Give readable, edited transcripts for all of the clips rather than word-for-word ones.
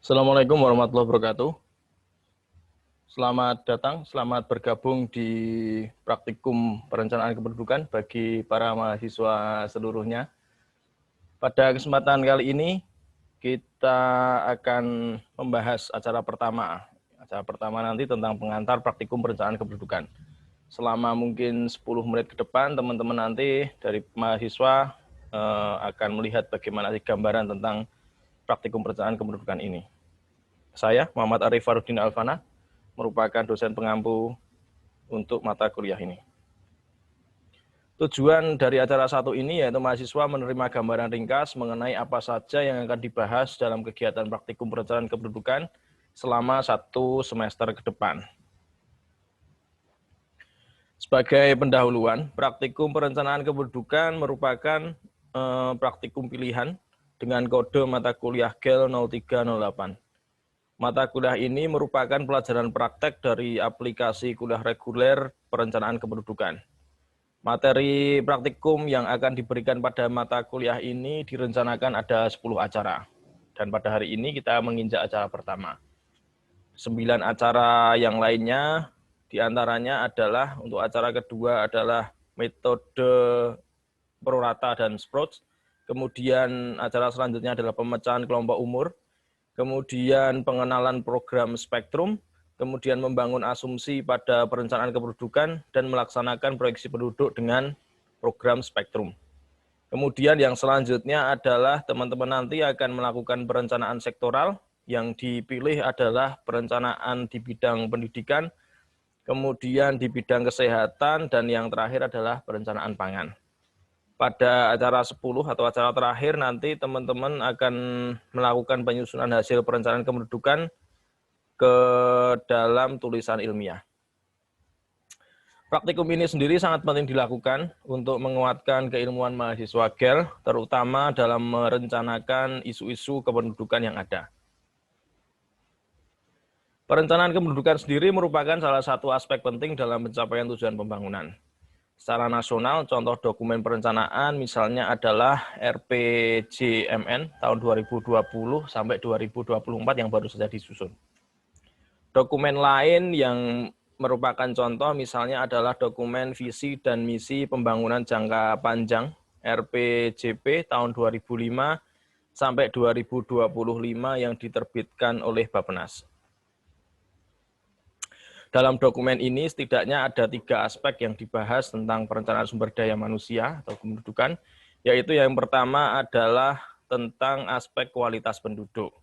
Assalamualaikum warahmatullahi wabarakatuh. Selamat datang, selamat bergabung di praktikum perencanaan kependudukan bagi para mahasiswa seluruhnya. Pada kesempatan kali ini, kita akan membahas acara pertama. Acara pertama nanti tentang pengantar praktikum perencanaan kependudukan. Selama mungkin 10 menit ke depan, teman-teman nanti dari mahasiswa akan melihat bagaimana gambaran tentang praktikum perencanaan kependudukan ini. Saya, Muhammad Arif Farudin Alfana, merupakan dosen pengampu untuk mata kuliah ini. Tujuan dari acara satu ini yaitu mahasiswa menerima gambaran ringkas mengenai apa saja yang akan dibahas dalam kegiatan praktikum perencanaan kependudukan selama 1 semester ke depan. Sebagai pendahuluan, praktikum perencanaan kependudukan merupakan praktikum pilihan dengan kode mata kuliah GEL 0308. Mata kuliah ini merupakan pelajaran praktek dari aplikasi kuliah reguler perencanaan kependudukan. Materi praktikum yang akan diberikan pada mata kuliah ini direncanakan ada 10 acara. Dan pada hari ini kita menginjak acara pertama. 9 acara yang lainnya diantaranya adalah untuk acara kedua adalah metode prorata dan Sprout. Kemudian acara selanjutnya adalah pemecahan kelompok umur. Kemudian pengenalan program spektrum, kemudian membangun asumsi pada perencanaan kependudukan, dan melaksanakan proyeksi penduduk dengan program spektrum. Kemudian yang selanjutnya adalah teman-teman nanti akan melakukan perencanaan sektoral, yang dipilih adalah perencanaan di bidang pendidikan, kemudian di bidang kesehatan, dan yang terakhir adalah perencanaan pangan. Pada acara 10 atau acara terakhir nanti teman-teman akan melakukan penyusunan hasil perencanaan kependudukan ke dalam tulisan ilmiah. Praktikum ini sendiri sangat penting dilakukan untuk menguatkan keilmuan mahasiswa GEL, terutama dalam merencanakan isu-isu kependudukan yang ada. Perencanaan kependudukan sendiri merupakan salah satu aspek penting dalam pencapaian tujuan pembangunan. Secara nasional, contoh dokumen perencanaan misalnya adalah RPJMN tahun 2020 sampai 2024 yang baru saja disusun. Dokumen lain yang merupakan contoh misalnya adalah dokumen visi dan misi pembangunan jangka panjang RPJP tahun 2005 sampai 2025 yang diterbitkan oleh Bappenas. Dalam dokumen ini setidaknya ada 3 aspek yang dibahas tentang perencanaan sumber daya manusia atau kependudukan, yaitu yang pertama adalah tentang aspek kualitas penduduk.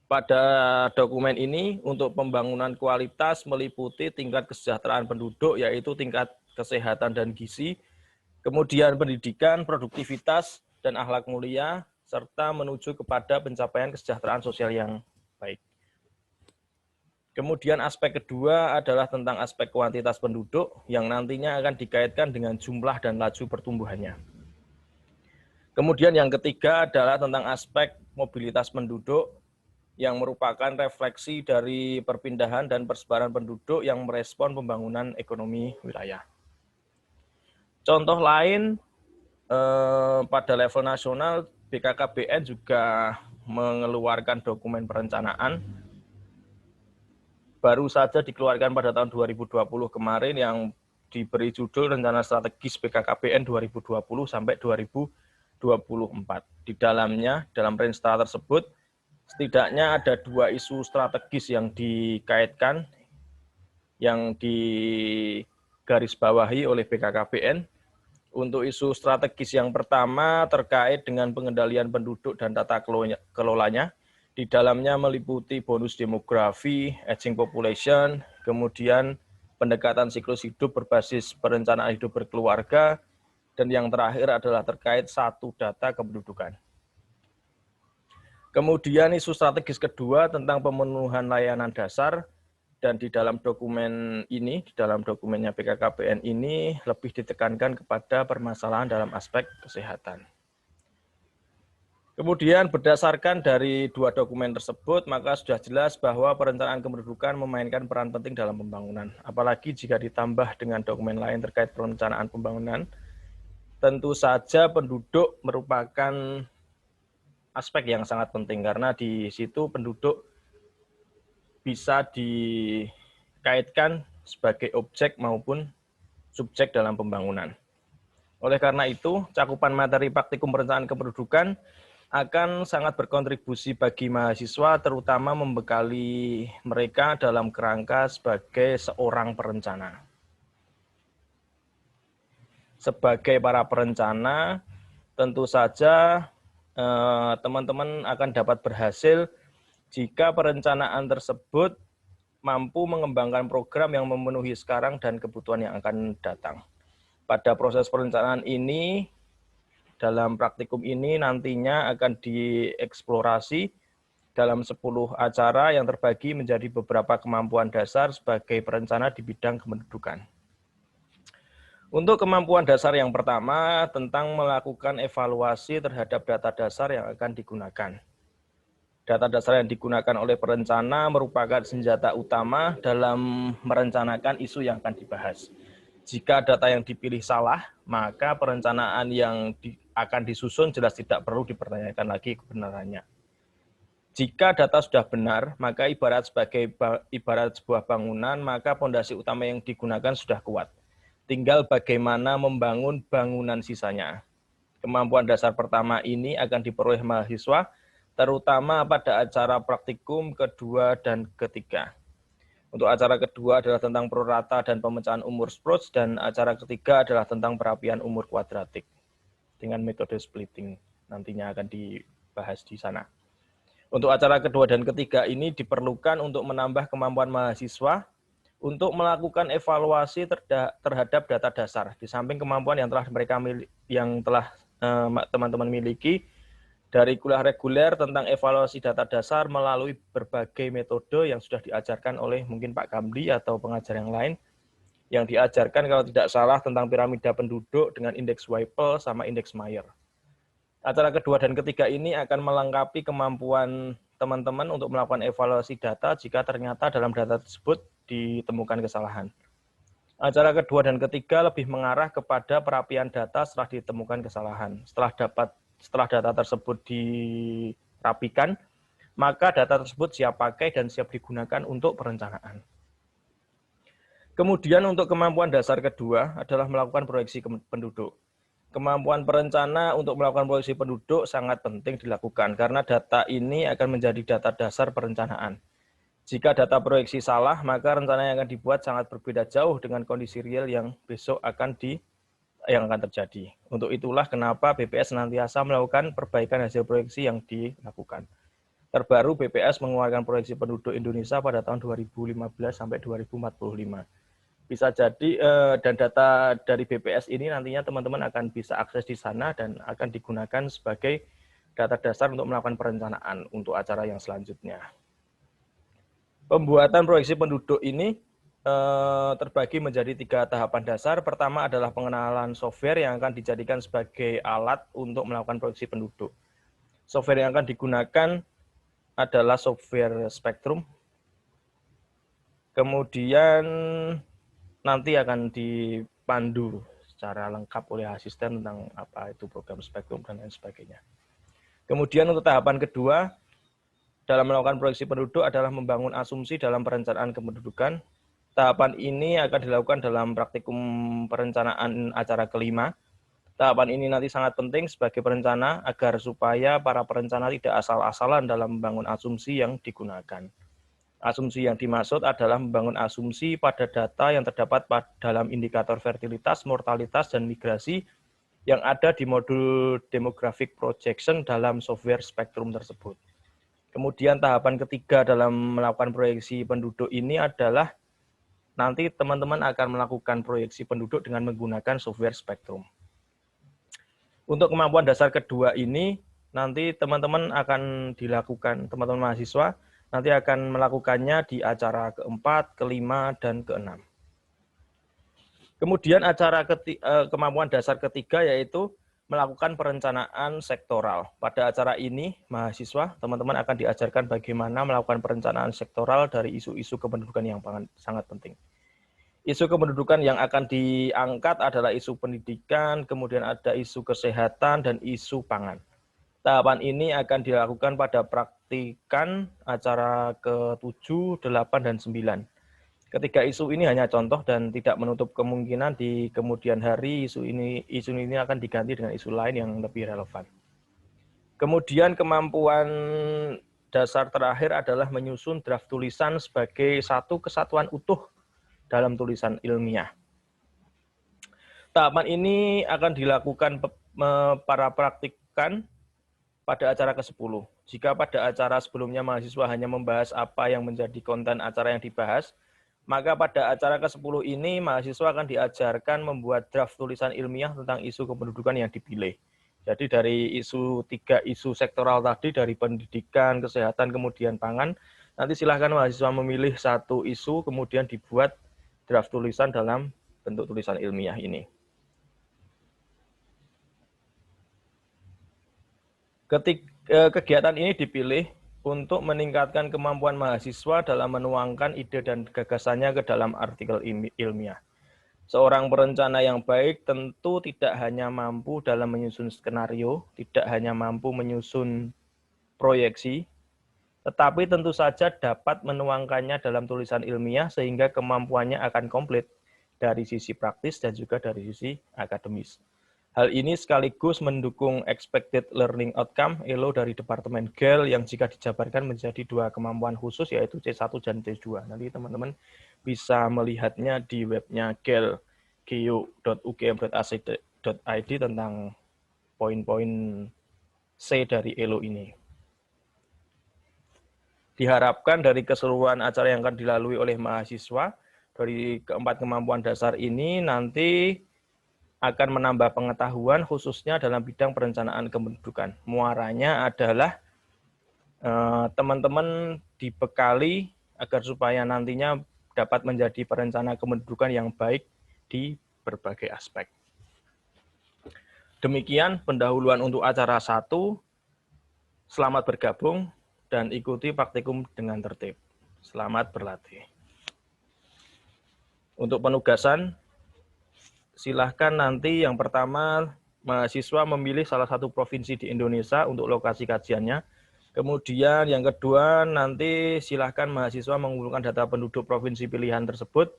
Pada dokumen ini untuk pembangunan kualitas meliputi tingkat kesejahteraan penduduk, yaitu tingkat kesehatan dan gizi, kemudian pendidikan, produktivitas, dan akhlak mulia, serta menuju kepada pencapaian kesejahteraan sosial yang baik. Kemudian aspek kedua adalah tentang aspek kuantitas penduduk yang nantinya akan dikaitkan dengan jumlah dan laju pertumbuhannya. Kemudian yang ketiga adalah tentang aspek mobilitas penduduk yang merupakan refleksi dari perpindahan dan persebaran penduduk yang merespon pembangunan ekonomi wilayah. Contoh lain pada level nasional, BKKBN juga mengeluarkan dokumen perencanaan baru saja dikeluarkan pada tahun 2020 kemarin yang diberi judul Rencana Strategis BKKBN 2020 sampai 2024. Di dalamnya, dalam Renstra tersebut, setidaknya ada 2 isu strategis yang dikaitkan, yang digarisbawahi oleh BKKBN. Untuk isu strategis yang pertama terkait dengan pengendalian penduduk dan tata kelolanya. Di dalamnya meliputi bonus demografi, aging population, kemudian pendekatan siklus hidup berbasis perencanaan hidup berkeluarga, dan yang terakhir adalah terkait satu data kependudukan. Kemudian isu strategis kedua tentang pemenuhan layanan dasar, dan di dalam dokumen ini, di dalam dokumennya BKKBN ini lebih ditekankan kepada permasalahan dalam aspek kesehatan. Kemudian berdasarkan dari 2 dokumen tersebut, maka sudah jelas bahwa perencanaan kependudukan memainkan peran penting dalam pembangunan. Apalagi jika ditambah dengan dokumen lain terkait perencanaan pembangunan, tentu saja penduduk merupakan aspek yang sangat penting karena di situ penduduk bisa dikaitkan sebagai objek maupun subjek dalam pembangunan. Oleh karena itu, cakupan materi praktikum perencanaan kependudukan akan sangat berkontribusi bagi mahasiswa, terutama membekali mereka dalam kerangka sebagai seorang perencana. Sebagai para perencana, tentu saja teman-teman akan dapat berhasil jika perencanaan tersebut mampu mengembangkan program yang memenuhi sekarang dan kebutuhan yang akan datang. Pada proses perencanaan ini, dalam praktikum ini nantinya akan dieksplorasi dalam 10 acara yang terbagi menjadi beberapa kemampuan dasar sebagai perencana di bidang kependudukan. Untuk kemampuan dasar yang pertama, tentang melakukan evaluasi terhadap data dasar yang akan digunakan. Data dasar yang digunakan oleh perencana merupakan senjata utama dalam merencanakan isu yang akan dibahas. Jika data yang dipilih salah, maka perencanaan yang akan disusun jelas tidak perlu dipertanyakan lagi kebenarannya. Jika data sudah benar, maka ibarat sebuah bangunan, maka fondasi utama yang digunakan sudah kuat. Tinggal bagaimana membangun bangunan sisanya. Kemampuan dasar pertama ini akan diperoleh mahasiswa terutama pada acara praktikum kedua dan ketiga. Untuk acara kedua adalah tentang prorata dan pemecahan umur Sproats, dan acara ketiga adalah tentang perapian umur kuadratik dengan metode splitting. Nantinya akan dibahas di sana. Untuk acara kedua dan ketiga ini diperlukan untuk menambah kemampuan mahasiswa untuk melakukan evaluasi terhadap data dasar. Di samping kemampuan yang telah teman-teman miliki, dari kuliah reguler tentang evaluasi data dasar melalui berbagai metode yang sudah diajarkan oleh mungkin Pak Kamli atau pengajar yang lain, yang diajarkan kalau tidak salah tentang piramida penduduk dengan indeks Whipple sama indeks Mayer. Acara kedua dan ketiga ini akan melengkapi kemampuan teman-teman untuk melakukan evaluasi data jika ternyata dalam data tersebut ditemukan kesalahan. Acara kedua dan ketiga lebih mengarah kepada perapian data setelah ditemukan kesalahan. Setelah data tersebut dirapikan, maka data tersebut siap pakai dan siap digunakan untuk perencanaan. Kemudian untuk kemampuan dasar kedua adalah melakukan proyeksi penduduk. Kemampuan perencana untuk melakukan proyeksi penduduk sangat penting dilakukan karena data ini akan menjadi data dasar perencanaan. Jika data proyeksi salah, maka rencana yang akan dibuat sangat berbeda jauh dengan kondisi real yang besok akan terjadi. Untuk itulah kenapa BPS senantiasa melakukan perbaikan hasil proyeksi yang dilakukan. Terbaru BPS mengeluarkan proyeksi penduduk Indonesia pada tahun 2015 sampai 2045. Bisa jadi dan data dari BPS ini nantinya teman-teman akan bisa akses di sana dan akan digunakan sebagai data dasar untuk melakukan perencanaan untuk acara yang selanjutnya. Pembuatan proyeksi penduduk ini terbagi menjadi 3 tahapan dasar. Pertama adalah pengenalan software yang akan dijadikan sebagai alat untuk melakukan proyeksi penduduk. Software yang akan digunakan adalah software Spectrum. Kemudian nanti akan dipandu secara lengkap oleh asisten tentang apa itu program Spectrum dan lain sebagainya. Kemudian untuk tahapan kedua dalam melakukan proyeksi penduduk adalah membangun asumsi dalam perencanaan kependudukan. Tahapan ini akan dilakukan dalam praktikum perencanaan acara kelima. Tahapan ini nanti sangat penting sebagai perencana agar supaya para perencana tidak asal-asalan dalam membangun asumsi yang digunakan. Asumsi yang dimaksud adalah membangun asumsi pada data yang terdapat dalam indikator fertilitas, mortalitas, dan migrasi yang ada di modul demographic projection dalam software Spectrum tersebut. Kemudian tahapan ketiga dalam melakukan proyeksi penduduk ini adalah nanti teman-teman akan melakukan proyeksi penduduk dengan menggunakan software Spectrum. Untuk kemampuan dasar kedua ini, nanti teman-teman akan dilakukan, teman-teman mahasiswa, nanti akan melakukannya di acara keempat, kelima, dan keenam. Kemudian kemampuan dasar ketiga yaitu melakukan perencanaan sektoral. Pada acara ini, mahasiswa, teman-teman akan diajarkan bagaimana melakukan perencanaan sektoral dari isu-isu kependudukan yang sangat penting. Isu kependudukan yang akan diangkat adalah isu pendidikan, kemudian ada isu kesehatan, dan isu pangan. Tahapan ini akan dilakukan pada praktikan acara ke-7, 8, dan 9. Ketiga isu ini hanya contoh dan tidak menutup kemungkinan di kemudian hari isu ini akan diganti dengan isu lain yang lebih relevan. Kemudian kemampuan dasar terakhir adalah menyusun draft tulisan sebagai satu kesatuan utuh dalam tulisan ilmiah. Tahapan ini akan dilakukan para praktikan pada acara ke-10. Jika pada acara sebelumnya mahasiswa hanya membahas apa yang menjadi konten acara yang dibahas, maka pada acara ke-10 ini mahasiswa akan diajarkan membuat draft tulisan ilmiah tentang isu kependudukan yang dipilih. Jadi dari tiga isu sektoral tadi, dari pendidikan, kesehatan, kemudian pangan, nanti silahkan mahasiswa memilih satu isu, kemudian dibuat draft tulisan dalam bentuk tulisan ilmiah ini. Kegiatan ini dipilih untuk meningkatkan kemampuan mahasiswa dalam menuangkan ide dan gagasannya ke dalam artikel ilmiah. Seorang perencana yang baik tentu tidak hanya mampu dalam menyusun skenario, tidak hanya mampu menyusun proyeksi, tetapi tentu saja dapat menuangkannya dalam tulisan ilmiah sehingga kemampuannya akan komplit dari sisi praktis dan juga dari sisi akademis. Hal ini sekaligus mendukung expected learning outcome ELO dari Departemen GEL yang jika dijabarkan menjadi dua kemampuan khusus yaitu C1 dan C2. Nanti teman-teman bisa melihatnya di webnya GEL, geo.ugm.ac.id tentang poin-poin C dari ELO ini. Diharapkan dari keseluruhan acara yang akan dilalui oleh mahasiswa, dari keempat kemampuan dasar ini nanti akan menambah pengetahuan khususnya dalam bidang perencanaan kependudukan. Muaranya adalah teman-teman dibekali agar supaya nantinya dapat menjadi perencana kependudukan yang baik di berbagai aspek. Demikian pendahuluan untuk acara 1. Selamat bergabung dan ikuti praktikum dengan tertib. Selamat berlatih. Untuk penugasan, silahkan nanti yang pertama mahasiswa memilih salah satu provinsi di Indonesia untuk lokasi kajiannya. Kemudian yang kedua nanti silahkan mahasiswa mengumpulkan data penduduk provinsi pilihan tersebut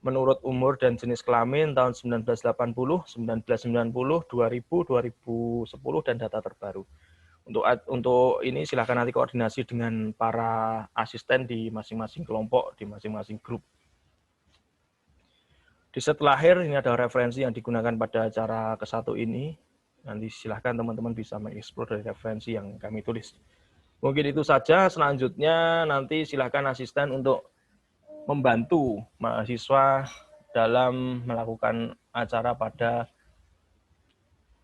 menurut umur dan jenis kelamin tahun 1980, 1990, 2000, 2010 dan data terbaru. Untuk ini silahkan nanti koordinasi dengan para asisten di masing-masing kelompok, di masing-masing grup. Di setelah akhir ini ada referensi yang digunakan pada acara ke-1 ini. Nanti silahkan teman-teman bisa mengeksplor dari referensi yang kami tulis. Mungkin itu saja. Selanjutnya nanti silahkan asisten untuk membantu mahasiswa dalam melakukan acara pada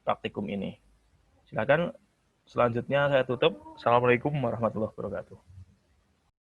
praktikum ini. Silakan. Selanjutnya saya tutup. Assalamualaikum warahmatullahi wabarakatuh.